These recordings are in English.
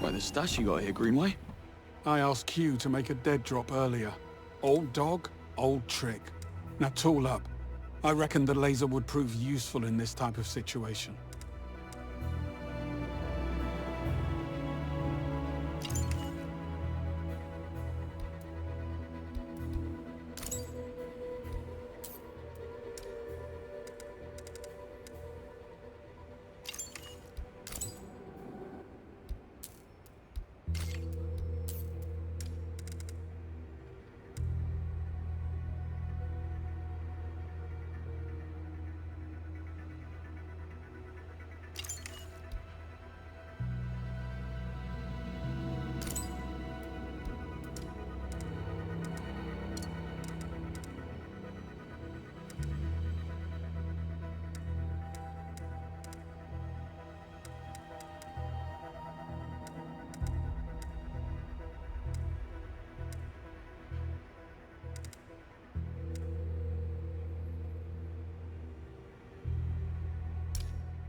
Quite the stash you got here, Greenway. I asked Q to make a dead drop earlier. Old dog, old trick. Now tool up. I reckon the laser would prove useful in this type of situation.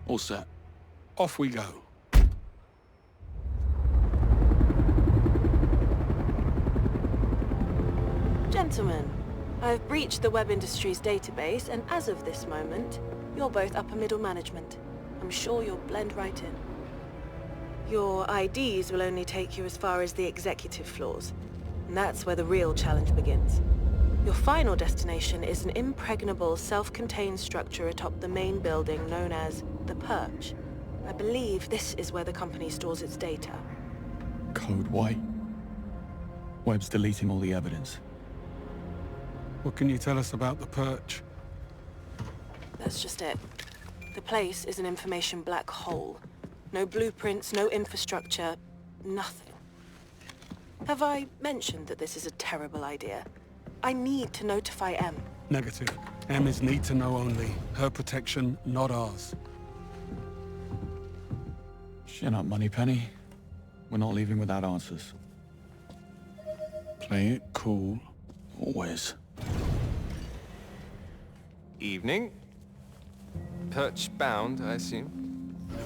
All set. Off we go. Gentlemen, I've breached the Web Industries database, and as of this moment, you're both upper middle management. I'm sure you'll blend right in. Your IDs will only take you as far as the executive floors, and that's where the real challenge begins. Your final destination is an impregnable, self-contained structure atop the main building known as the Perch. I believe this is where the company stores its data. Code White. Webb's deleting all the evidence. What can you tell us about the Perch? That's just it. The place is an information black hole. No blueprints, no infrastructure, nothing. Have I mentioned that this is a terrible idea? I need to notify M. Negative. M is need to know only. Her protection, not ours. Chin up, Moneypenny. We're not leaving without answers. Play it cool. Always. Evening. Perch bound, I assume.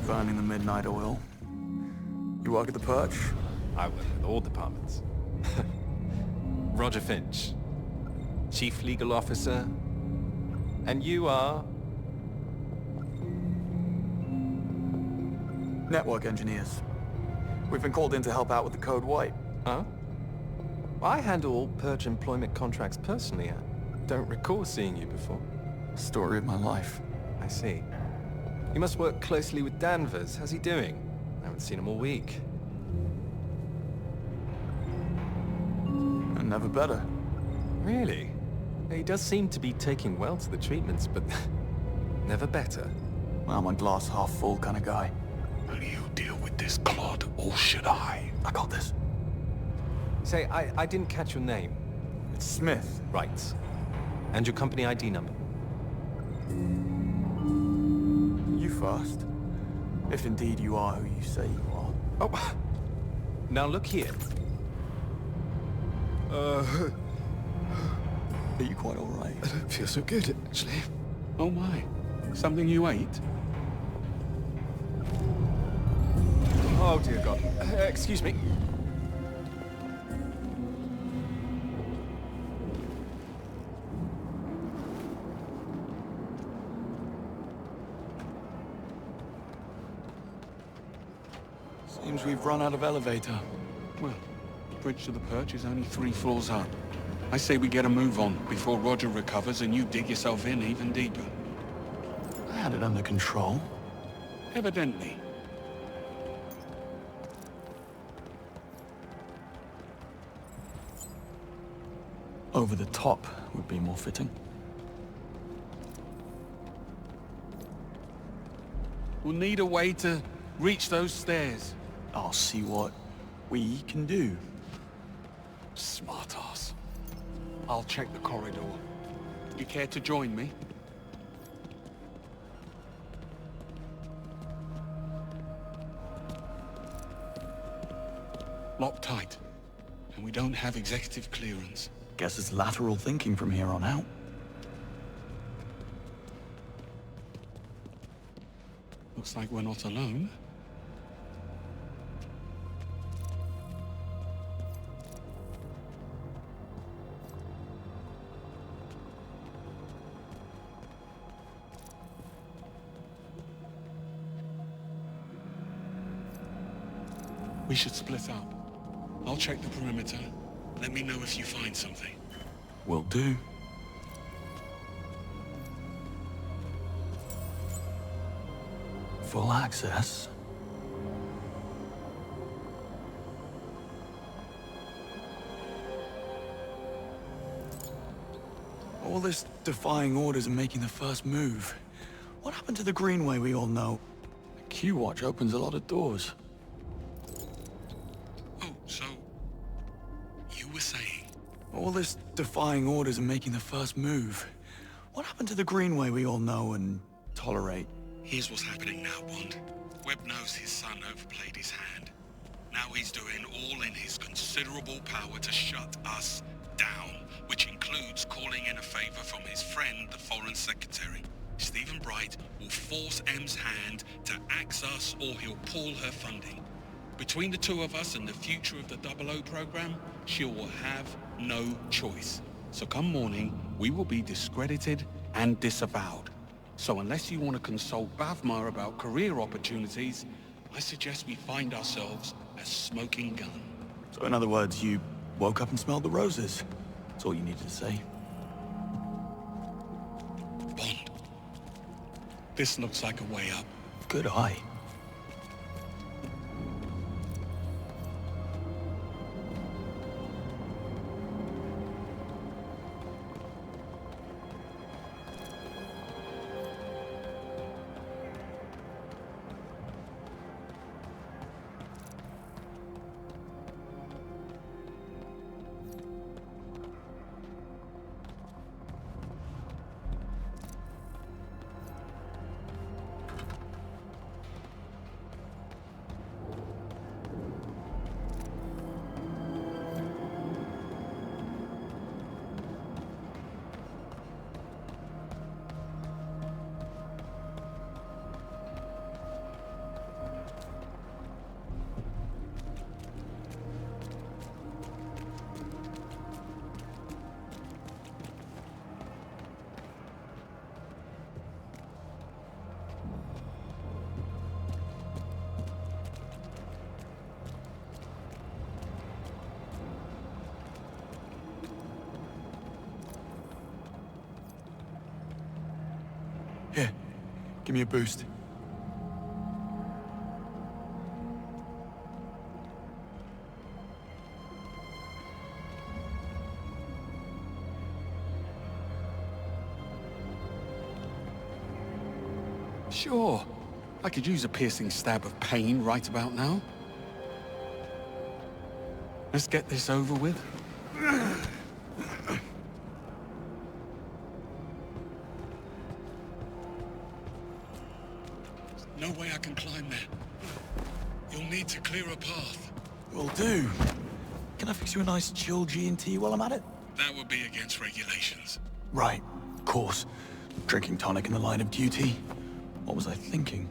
Burning the midnight oil. You work at the Perch? I work with all departments. Roger Finch, Chief Legal Officer. And you are? Network engineers. We've been called in to help out with the Code White. Huh? I handle all Perch employment contracts personally. I don't recall seeing you before. Story of my life. I see. You must work closely with Danvers. How's he doing? I haven't seen him all week. And never better. Really? He does seem to be taking well to the treatments, but never better. Well, I'm a glass half full kind of guy. Will you deal with this clod, or should I? I got this. Say, I didn't catch your name. It's Smith. Right. And your company ID number. You first. If indeed you are who you say you are. Oh, now look here. Are you quite all right? I don't feel so good, actually. Oh my. Something you ate? Oh, dear God. Excuse me. Seems we've run out of elevator. Well, the bridge to the Perch is only 3 floors up. I say we get a move on before Roger recovers and you dig yourself in even deeper. I had it under control. Evidently. Over the top would be more fitting. We'll need a way to reach those stairs. I'll see what we can do. Smart ass. I'll check the corridor. You care to join me? Locked tight. And we don't have executive clearance. Guess it's lateral thinking from here on out. Looks like we're not alone. We should split up. I'll check the perimeter. Let me know if you find something. Will do. Full access. All this defying orders and making the first move. What happened to the Greenway we all know? The Q-Watch opens a lot of doors. Oh, so... you were saying? All this defying orders and making the first move. What happened to the Greenway we all know and tolerate? Here's what's happening now, Bond. Webb knows his son overplayed his hand. Now he's doing all in his considerable power to shut us down, which includes calling in a favor from his friend, the Foreign Secretary. Stephen Bright will force M's hand to axe us or he'll pull her funding. Between the two of us and the future of the 00 program, she will have no choice. So come morning, we will be discredited and disavowed. So unless you want to consult Bavmar about career opportunities, I suggest we find ourselves a smoking gun. So in other words, you woke up and smelled the roses. That's all you needed to say. Bond, this looks like a way up. Good eye. Here, give me a boost. Sure. I could use a piercing stab of pain right about now. Let's get this over with. No way I can climb there. You'll need to clear a path. Will do. Can I fix you a nice chill G&T while I'm at it? That would be against regulations. Right, of course. Drinking tonic in the line of duty. What was I thinking?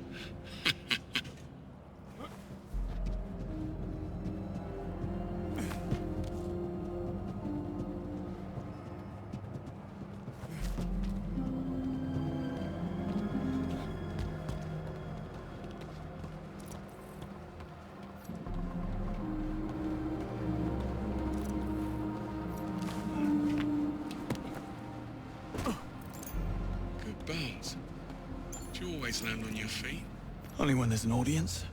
Good bones. Do you always land on your feet? Only when there's an audience.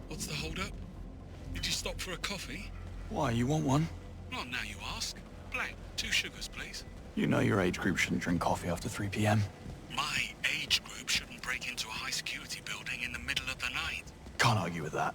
What's the hold-up? Did you stop for a coffee? Why, you want one? Not now you ask. Black, 2 sugars, please. You know your age group shouldn't drink coffee after 3 p.m. My age group shouldn't break into a high-security building in the middle of the night. Can't argue with that.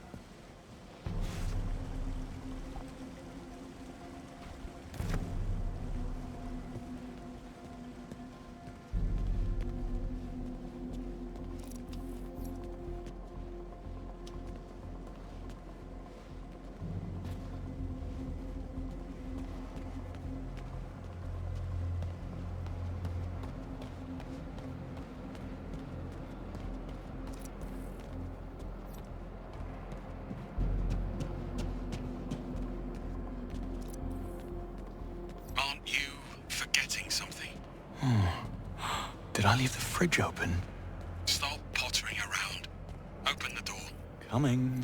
I leave the fridge open? Stop pottering around. Open the door. Coming.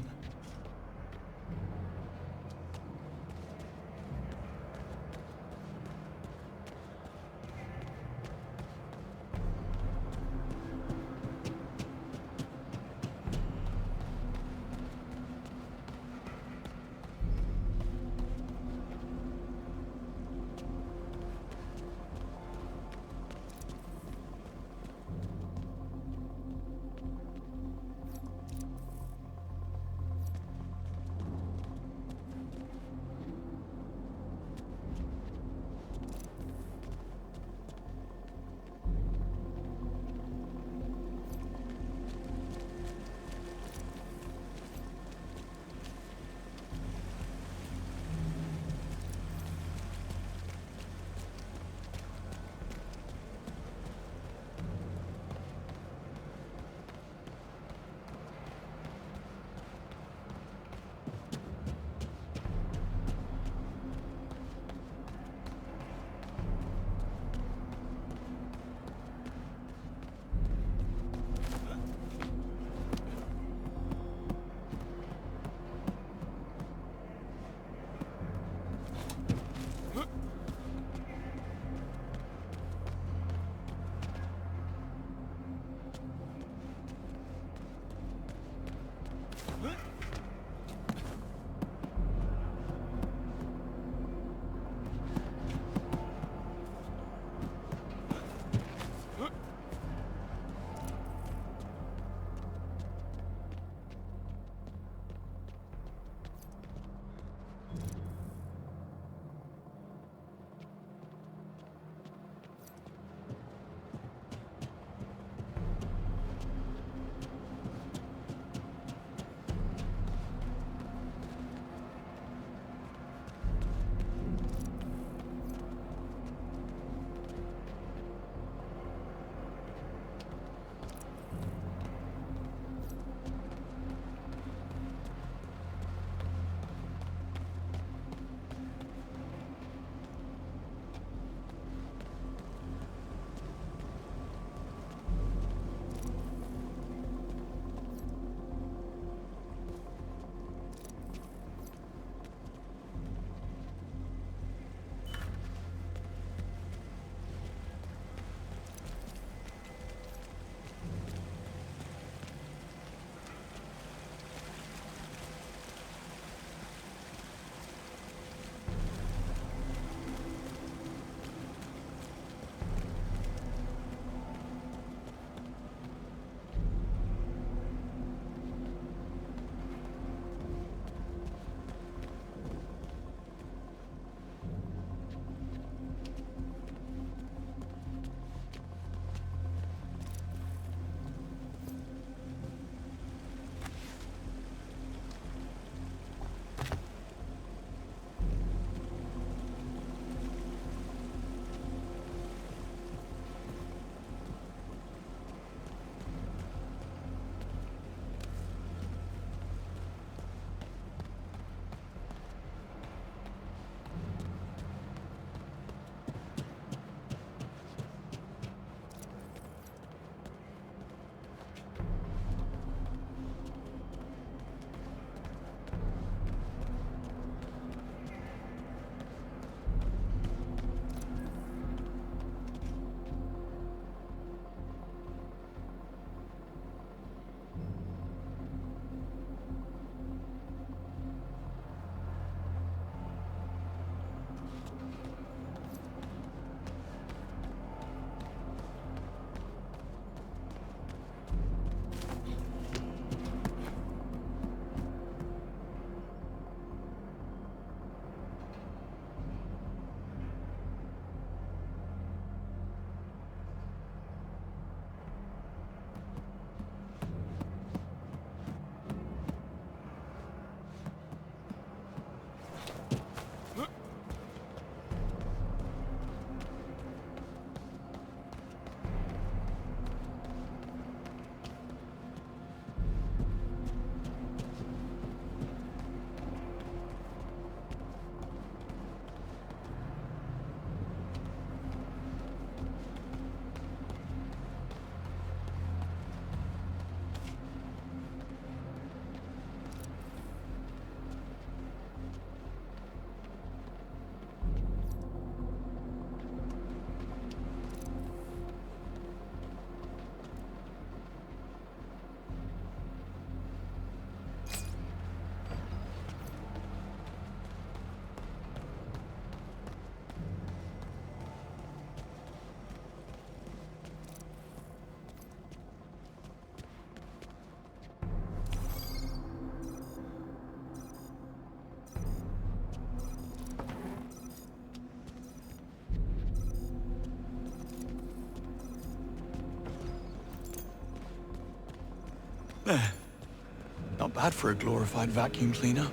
bad for a glorified vacuum cleaner.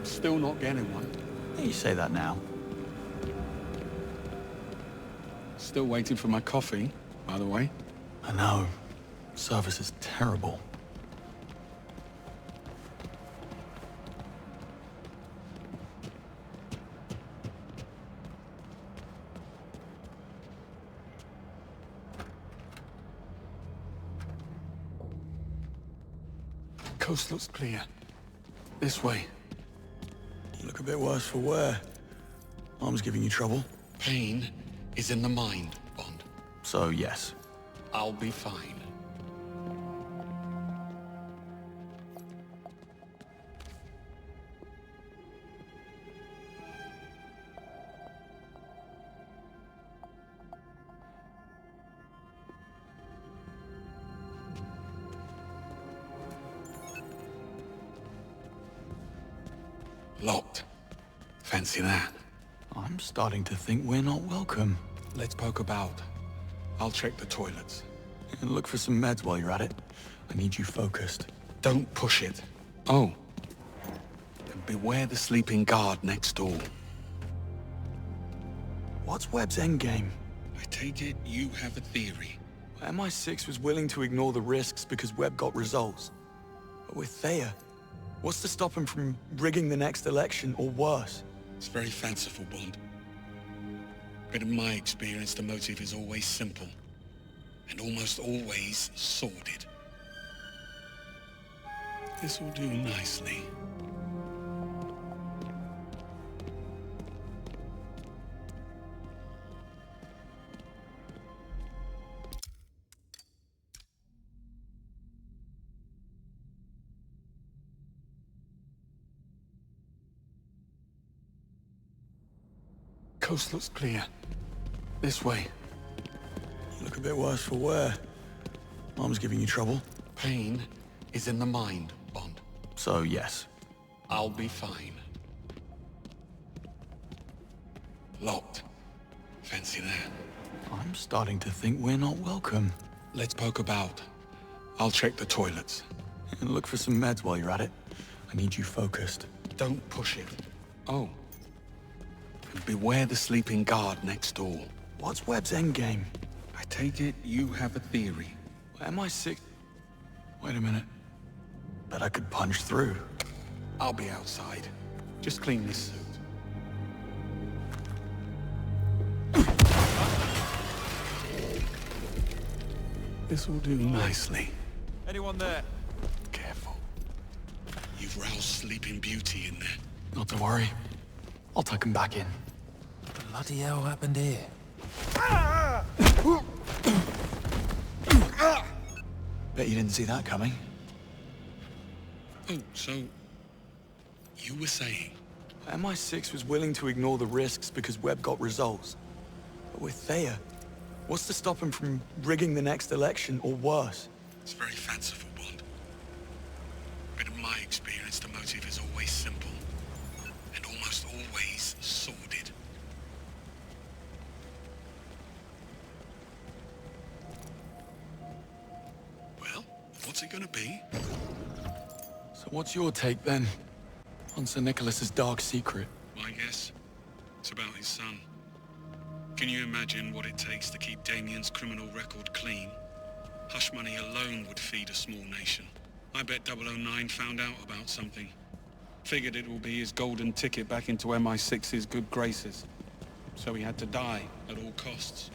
Still not getting one. You say that now. Still waiting for my coffee, by the way. I know. Service is terrible. Coast looks clear. This way. You look a bit worse for wear. Arm's giving you trouble. Pain is in the mind, Bond. So, yes. I'll be fine. Locked. Fancy that. I'm starting to think we're not welcome. Let's poke about. I'll check the toilets. And look for some meds while you're at it. I need you focused. Don't push it. Oh. And beware the sleeping guard next door. What's Webb's endgame? I take it you have a theory. MI6 was willing to ignore the risks because Webb got results. But with Thayer, what's to stop him from rigging the next election or worse? It's very fanciful, Bond. But in my experience, the motive is always simple. And almost always sordid. This will do nicely. Coast looks clear. This way. You look a bit worse for wear. Arm's giving you trouble. Pain is in the mind, Bond. So, yes. I'll be fine. Locked. Fancy that. I'm starting to think we're not welcome. Let's poke about. I'll check the toilets. And look for some meds while you're at it. I need you focused. Don't push it. Oh. And beware the sleeping guard next door. What's Webb's endgame? I take it you have a theory. MI6... Wait a minute. Bet I could punch through. I'll be outside. Just clean this suit. This will do nicely. Anyone there? Careful. You've roused Sleeping Beauty in there. Not to worry. I'll tuck him back in. Bloody hell happened here? Bet you didn't see that coming. Oh, so... you were saying? MI6 was willing to ignore the risks because Webb got results. But with Thayer, what's to stop him from rigging the next election or worse? It's very fanciful, Bond. But in my experience, the motive is always simple. And almost always sordid. Well, what's it gonna be? So what's your take then? On Sir Nicholas's dark secret? My guess? It's about his son. Can you imagine what it takes to keep Damien's criminal record clean? Hush money alone would feed a small nation. I bet 009 found out about something. Figured it will be his golden ticket back into MI6's good graces. So he had to die at all costs.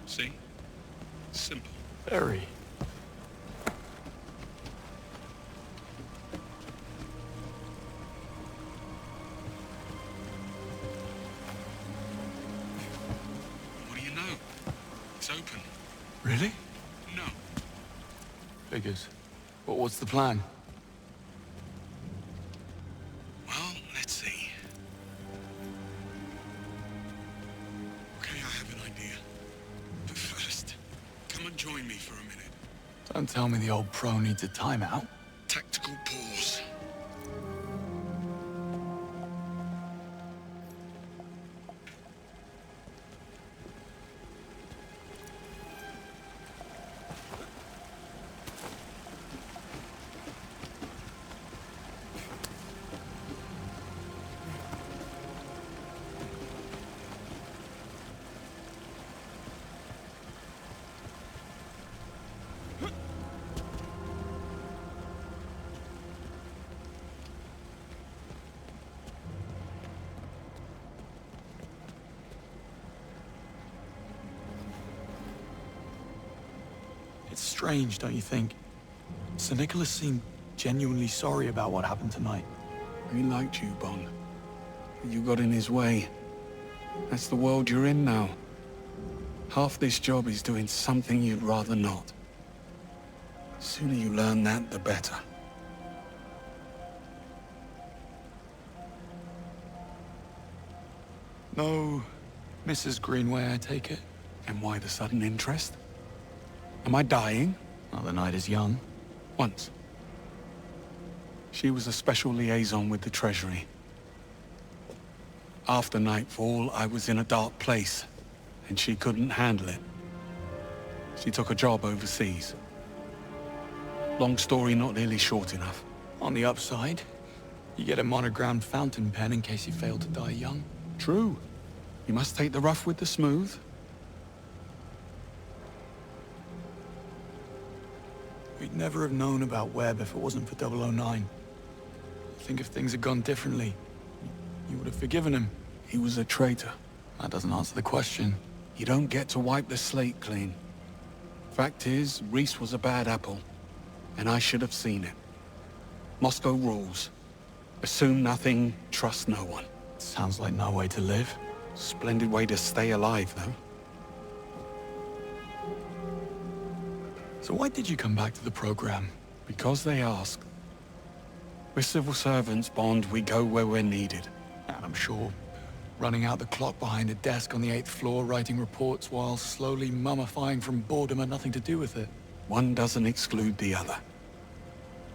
See? Simple. Very. What do you know? It's open. Really? No. Figures. But what's the plan? Well, let's see. Okay, I have an idea. But first, come and join me for a minute. Don't tell me the old pro needs a timeout. Tactical pause. strange, don't you think? Sir Nicholas seemed genuinely sorry about what happened tonight. He liked you, Bond. But you got in his way. That's the world you're in now. Half this job is doing something you'd rather not. The sooner you learn that, the better. No, Mrs. Greenway, I take it? And why the sudden interest? Am I dying? Well, the night is young. Once. She was a special liaison with the Treasury. After Knightfall, I was in a dark place, and she couldn't handle it. She took a job overseas. Long story, not nearly short enough. On the upside, you get a monogrammed fountain pen in case you fail to die young. True. You must take the rough with the smooth. We'd never have known about Webb if it wasn't for 009. I think if things had gone differently, you would have forgiven him. He was a traitor. That doesn't answer the question. You don't get to wipe the slate clean. Fact is, Reese was a bad apple, and I should have seen it. Moscow rules. Assume nothing, trust no one. Sounds like no way to live. Splendid way to stay alive, though. So why did you come back to the program? Because they asked. We're civil servants, Bond. We go where we're needed. And I'm sure running out the clock behind a desk on the 8th floor, writing reports while slowly mummifying from boredom had nothing to do with it. One doesn't exclude the other.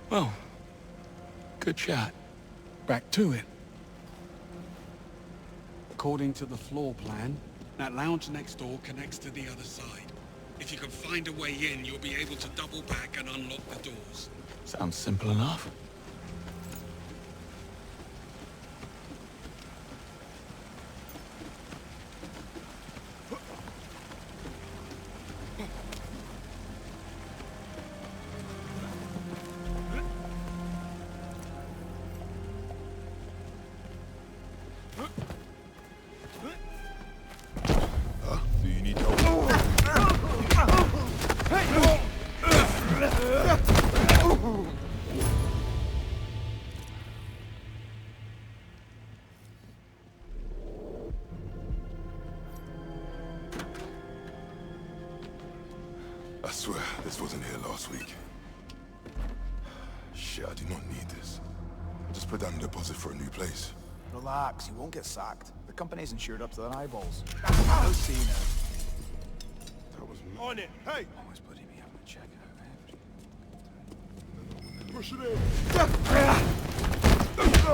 Well, good chat. Back to it. According to the floor plan, that lounge next door connects to the other side. If you can find a way in, you'll be able to double back and unlock the doors. Sounds simple enough. Do you need help? I swear, this wasn't here last week. Shit, I do not need this. Just put down a deposit for a new place. Relax, you won't get sacked. The company's insured up to their eyeballs. I'll see now. That was On it! Hey! Always putting me up a check over. push it in.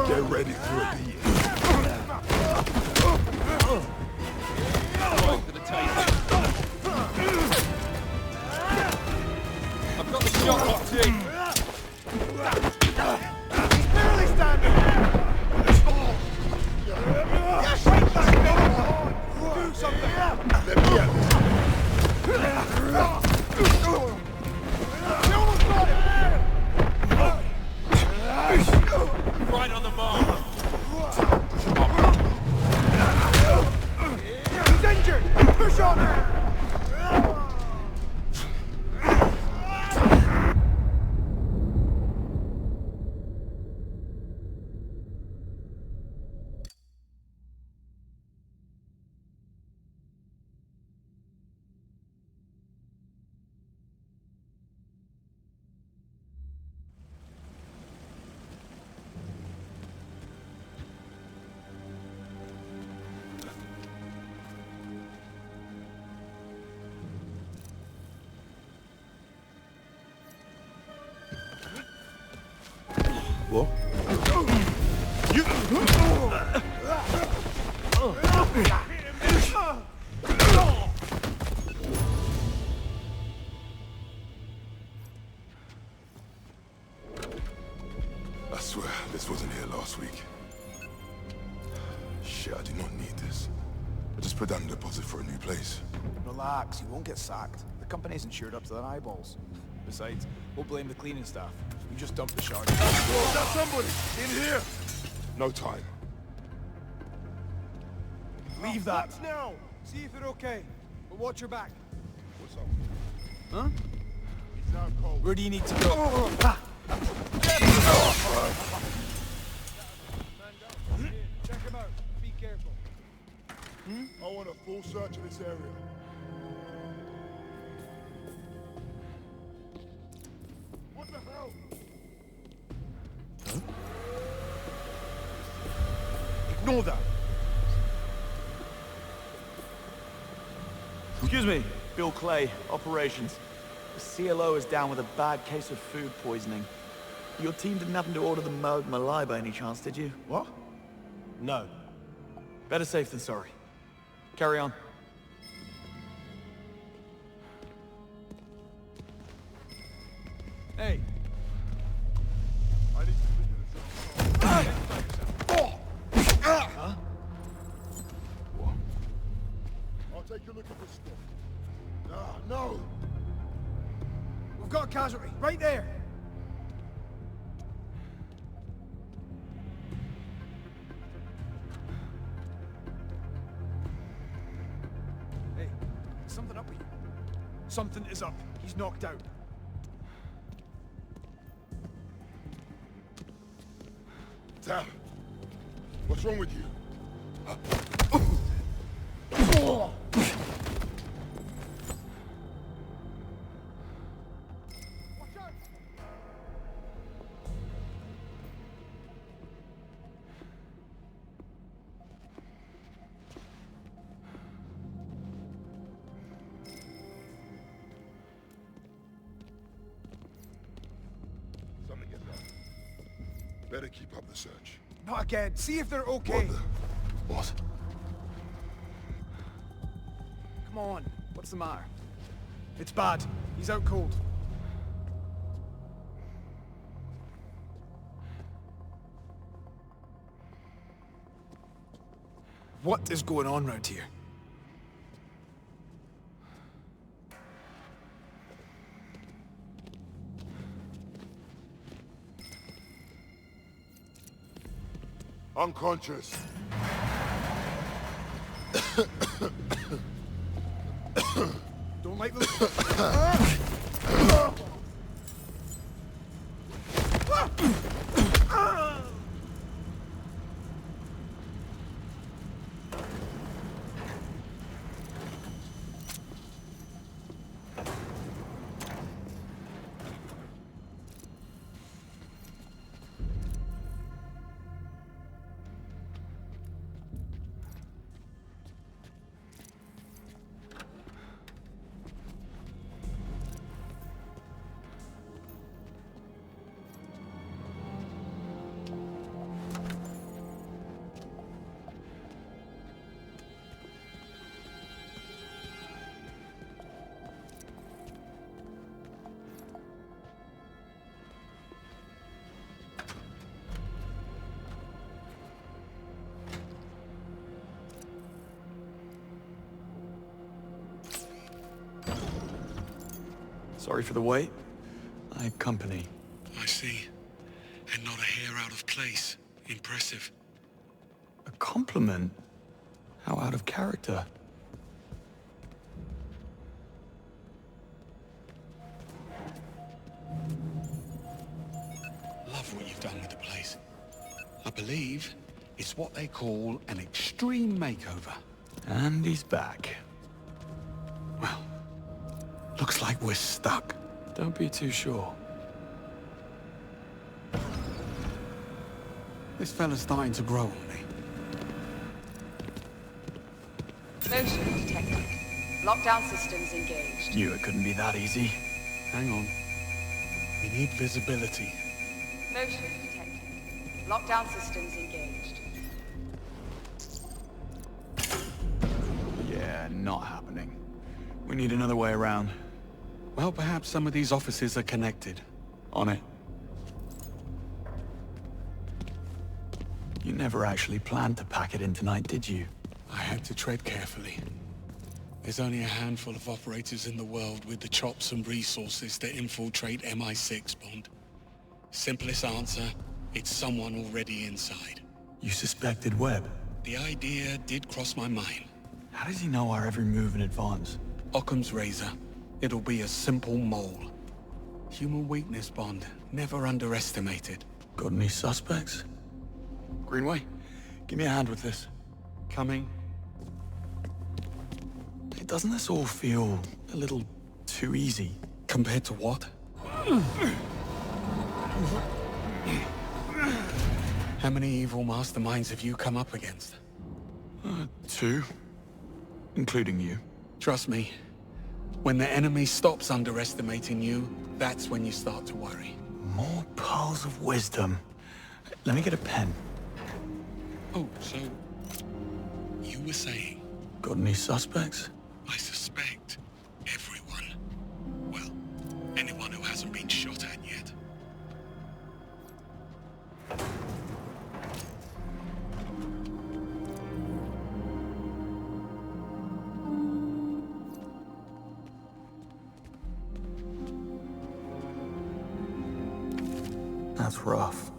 Get ready for a beat. Right for the taser. I've got the shot locked in. He's barely standing! Do something! Let me at this. Right on the mark. He's injured! Push on! What? I swear, this wasn't here last week. Shit, I do not need this. I just put down a deposit for a new place. Relax, you won't get sacked. The company's insured up to their eyeballs. Besides, we'll blame the cleaning staff. We just dumped the shard. Whoa, that's somebody! In here! No time. Leave that! Now! See if you're okay. But watch your back. What's up? Huh? Where do you need to go? Check him out. Be careful. I want a full search of this area. What the hell? Ignore that. Excuse me, Bill Clay, operations. The CLO is down with a bad case of food poisoning. Your team didn't happen to order the Moog Malai by any chance, did you? What? No. Better safe than sorry. Carry on. Hey. I need to figure this out. Huh? I'll take a look at this stuff. Ah, no! We've got a casualty, right there! Hey, something up here. Something is up. He's knocked out. Tam, what's wrong with you? Something is up. Better keep up the search. Not again. See if they're okay. What? Come on. What's the matter? It's bad. He's out cold. What is going on round here? Unconscious. Don't like those. Sorry for the wait. I had company. I see. And not a hair out of place. Impressive. A compliment? How out of character. Love what you've done with the place. I believe it's what they call an extreme makeover. And he's back. Well, looks like we're stuck. Don't be too sure. This fella's starting to grow on me. Motion detected. Lockdown systems engaged. Knew it couldn't be that easy. Hang on. We need visibility. Motion detected. Lockdown systems engaged. Yeah, not happening. We need another way around. Well, perhaps some of these offices are connected. On it. You never actually planned to pack it in tonight, did you? I had to tread carefully. There's only a handful of operators in the world with the chops and resources to infiltrate MI6, Bond. Simplest answer, it's someone already inside. You suspected Webb. The idea did cross my mind. How does he know our every move in advance? Occam's razor. It'll be a simple mole. Human weakness, Bond. Never underestimated. Got any suspects? Greenway, give me a hand with this. Coming. Hey, doesn't this all feel a little too easy? Compared to what? How many evil masterminds have you come up against? 2. Including you. Trust me, when the enemy stops underestimating you, that's when you start to worry. More pearls of wisdom. Let me get a pen. Oh, so... you were saying... Got any suspects? I suspect everyone. Well, anyone who hasn't been shot at yet. That's rough.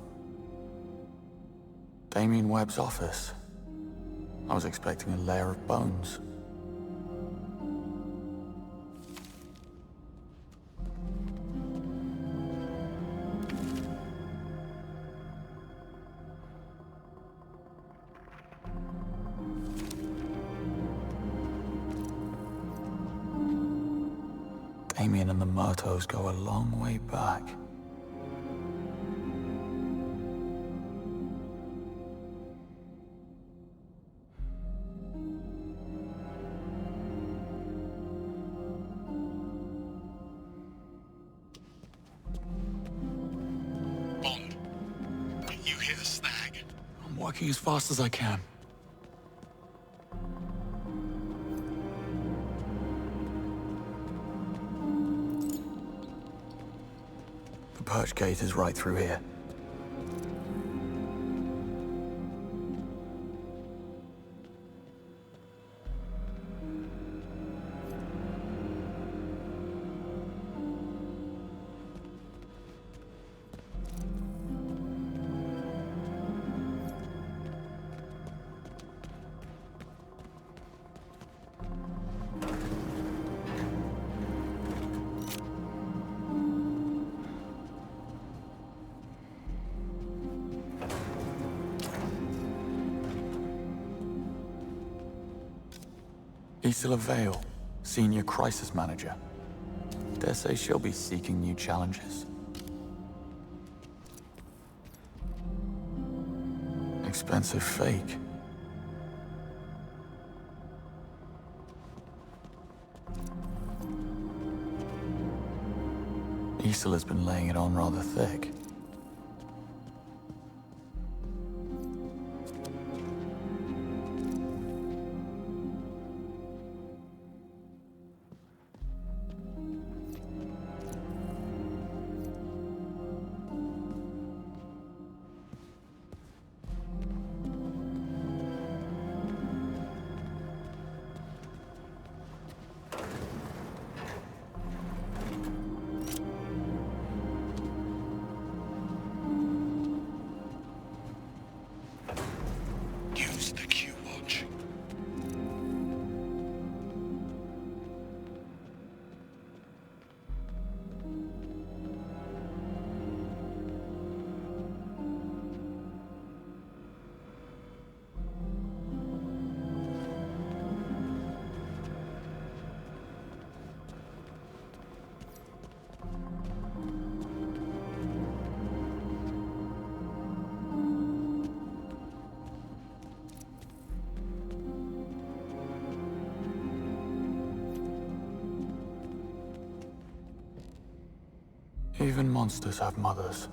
Damien Webb's office. I was expecting a layer of bones. Damien and the Murtos go a long way back. Bond, you hit a snag. I'm working as fast as I can. The perch gate is right through here. Isla Vale, Senior Crisis Manager. Dare say she'll be seeking new challenges. Expensive fake. Isola's been laying it on rather thick. Use the Q-Watch. Even monsters have mothers.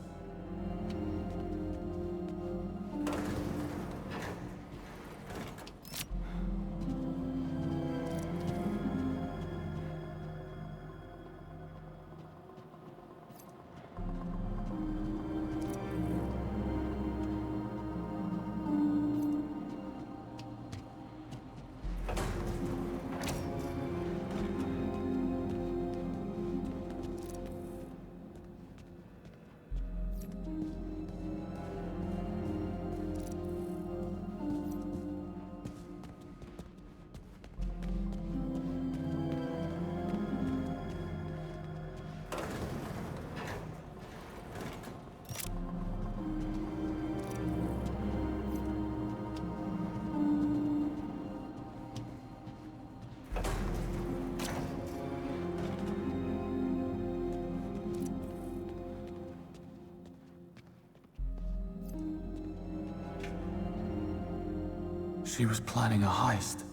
She was planning a heist.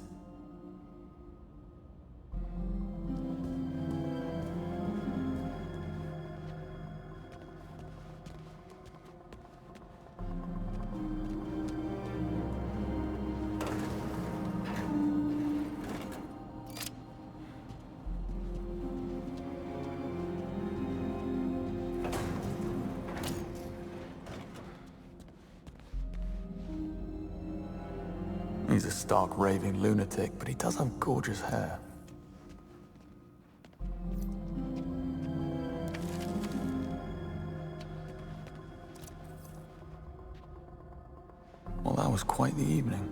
He's a stark raving lunatic, but he does have gorgeous hair. Well, that was quite the evening.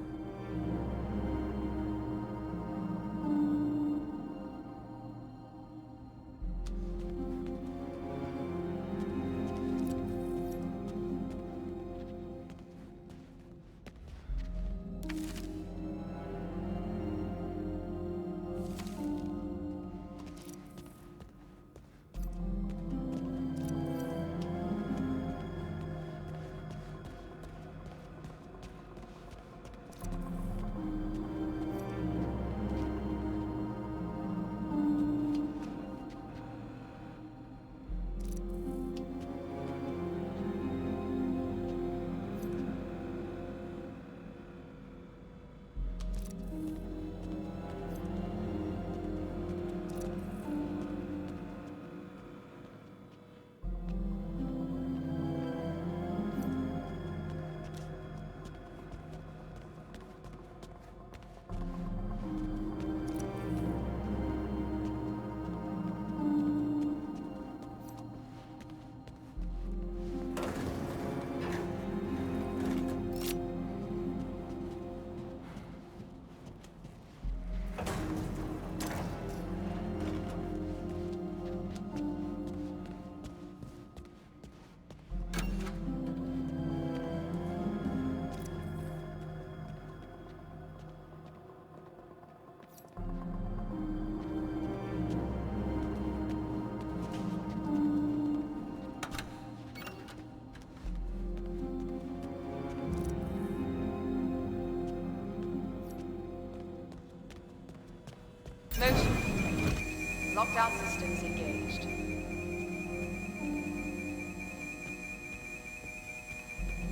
Motion detected. Lockdown systems engaged.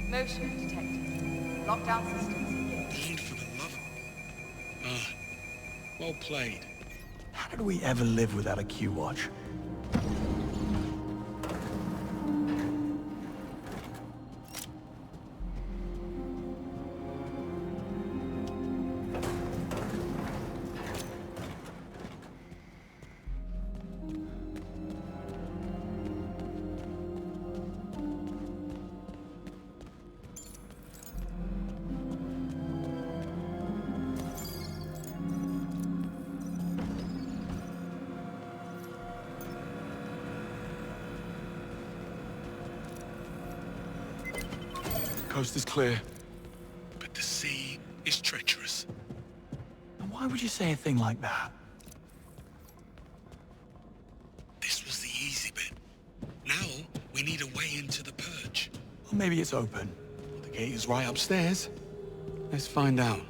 Motion detected. Lockdown systems engaged. Bond for the love. Ah, well played. How did we ever live without a Q-Watch? Coast is clear. But the sea is treacherous. And why would you say a thing like that? This was the easy bit. Now, we need a way into the purge. Well, maybe it's open. The gate is right upstairs. Let's find out.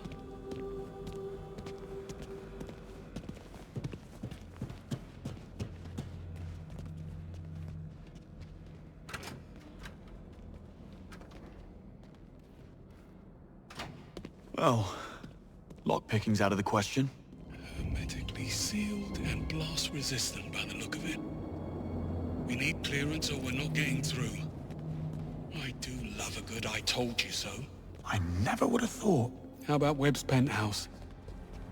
Well, lockpicking's out of the question. Hermetically sealed and blast resistant by the look of it. We need clearance or we're not getting through. I do love a good I told you so. I never would have thought. How about Webb's penthouse?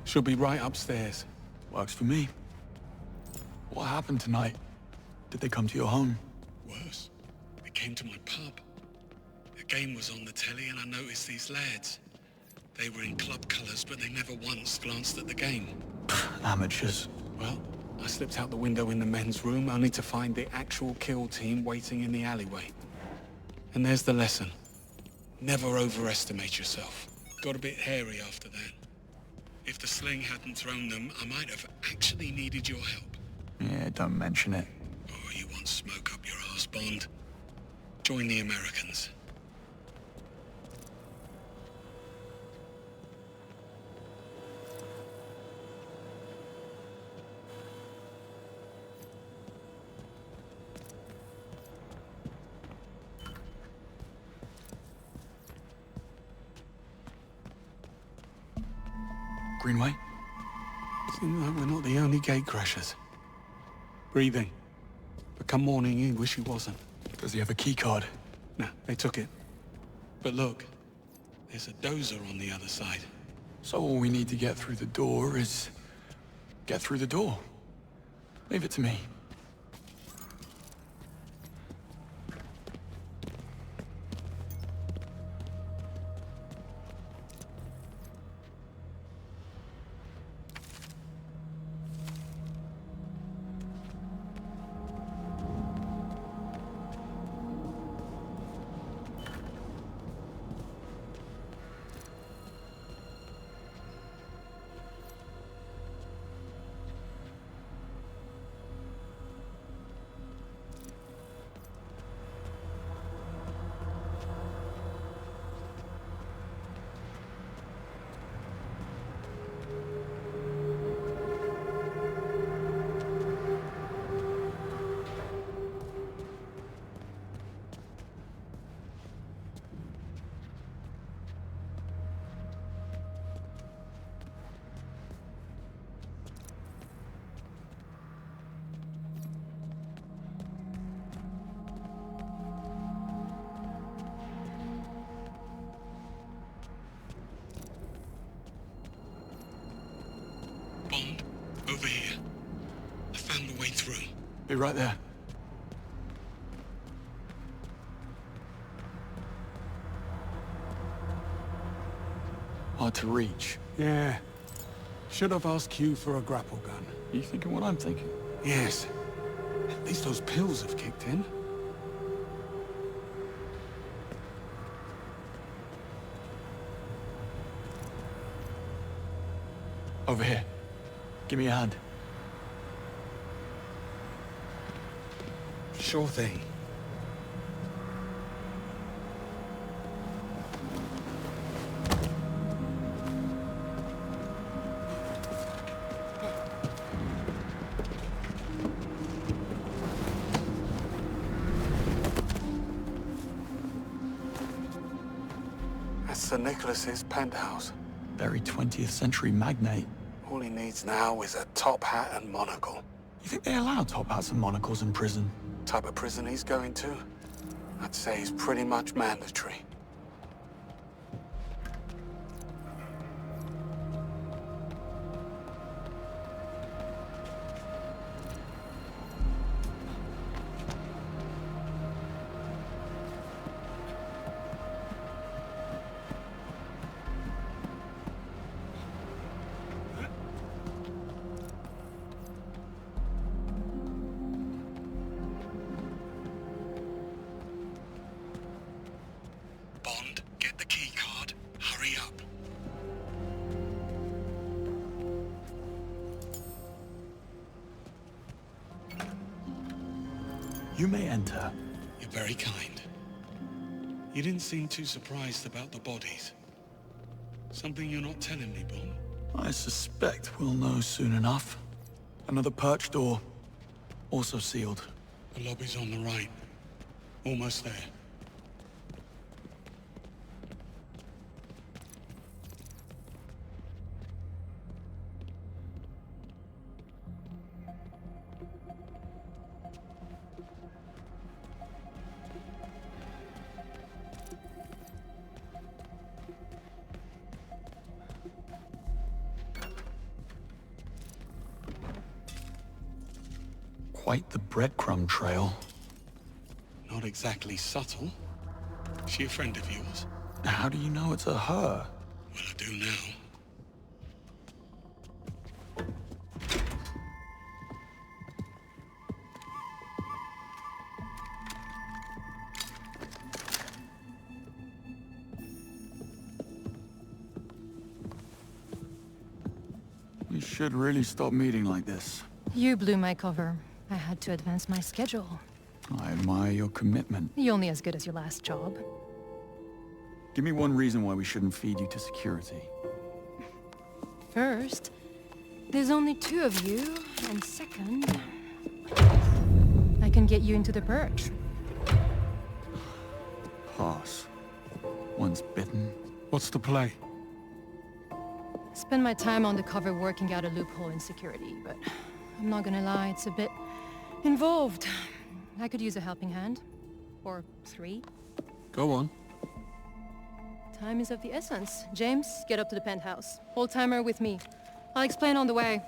Should be right upstairs. Works for me. What happened tonight? Did they come to your home? Worse, they came to my pub. A game was on the telly and I noticed these lads. They were in club colours, but they never once glanced at the game. Amateurs. Well, I slipped out the window in the men's room only to find the actual kill team waiting in the alleyway. And there's the lesson. Never overestimate yourself. Got a bit hairy after that. If the sling hadn't thrown them, I might have actually needed your help. Yeah, don't mention it. Oh, you want smoke up your arse, Bond? Join the Americans. Greenway? Seems like we're not the only gate crashers. Breathing. But come morning, he wish he wasn't. Does he have a key card? No, they took it. But look, there's a dozer on the other side. So all we need to get through the door is... get through the door. Leave it to me. Bond, over here. I found a way through. Be right there. Hard to reach. Yeah. Should have asked Q for a grapple gun. You thinking what I'm thinking? Yes. At least those pills have kicked in. Over here. Give me a hand. Sure thing. That's Sir Nicholas's penthouse. Very 20th century magnate. All he needs now is a top hat and monocle. You think they allow top hats and monocles in prison? Type of prison he's going to, I'd say is pretty much mandatory. Bond, get the key card. Hurry up. You may enter. You're very kind. You didn't seem too surprised about the bodies. Something you're not telling me, Bond? I suspect we'll know soon enough. Another perch door. Also sealed. The lobby's on the right. Almost there. Quite the breadcrumb trail. Not exactly subtle. She a friend of yours? How do you know it's a her? Well, I do now. We should really stop meeting like this. You blew my cover. I had to advance my schedule. I admire your commitment. You're only as good as your last job. Give me one reason why we shouldn't feed you to security. First, there's only 2 of you, and second, I can get you into the perch. Pass. Once bitten. What's the play? Spend my time on the cover working out a loophole in security, but I'm not gonna lie, it's a bit involved. I could use a helping hand. Or 3. Go on. Time is of the essence. James, get up to the penthouse. Hold timer with me. I'll explain on the way.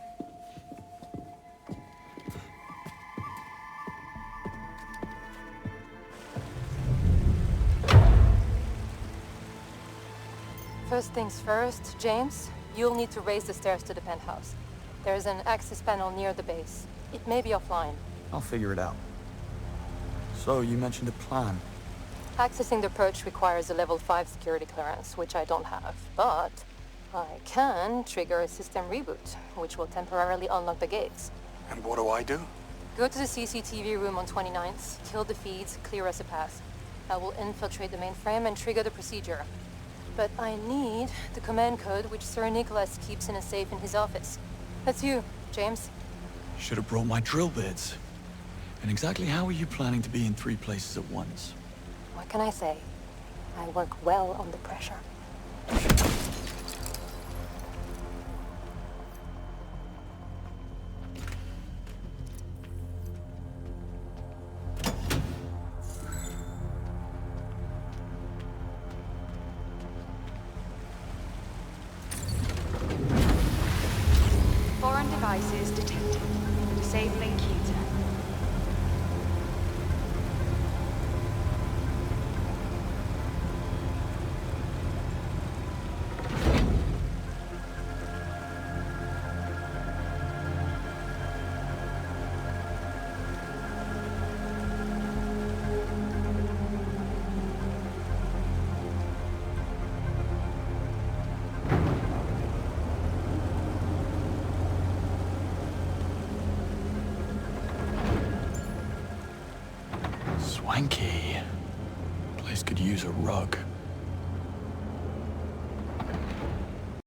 First things first, James, you'll need to raise the stairs to the penthouse. There's an access panel near the base. It may be offline. I'll figure it out. So, you mentioned a plan. Accessing the perch requires a level 5 security clearance, which I don't have. But I can trigger a system reboot, which will temporarily unlock the gates. And what do I do? Go to the CCTV room on 29th, kill the feeds, clear us a path. I will infiltrate the mainframe and trigger the procedure. But I need the command code which Sir Nicholas keeps in a safe in his office. That's you, James. Should have brought my drill bits. And exactly how are you planning to be in 3 places at once? What can I say? I work well under pressure. Foreign devices detected. Disabling Q-turn. Swanky. Place could use a rug.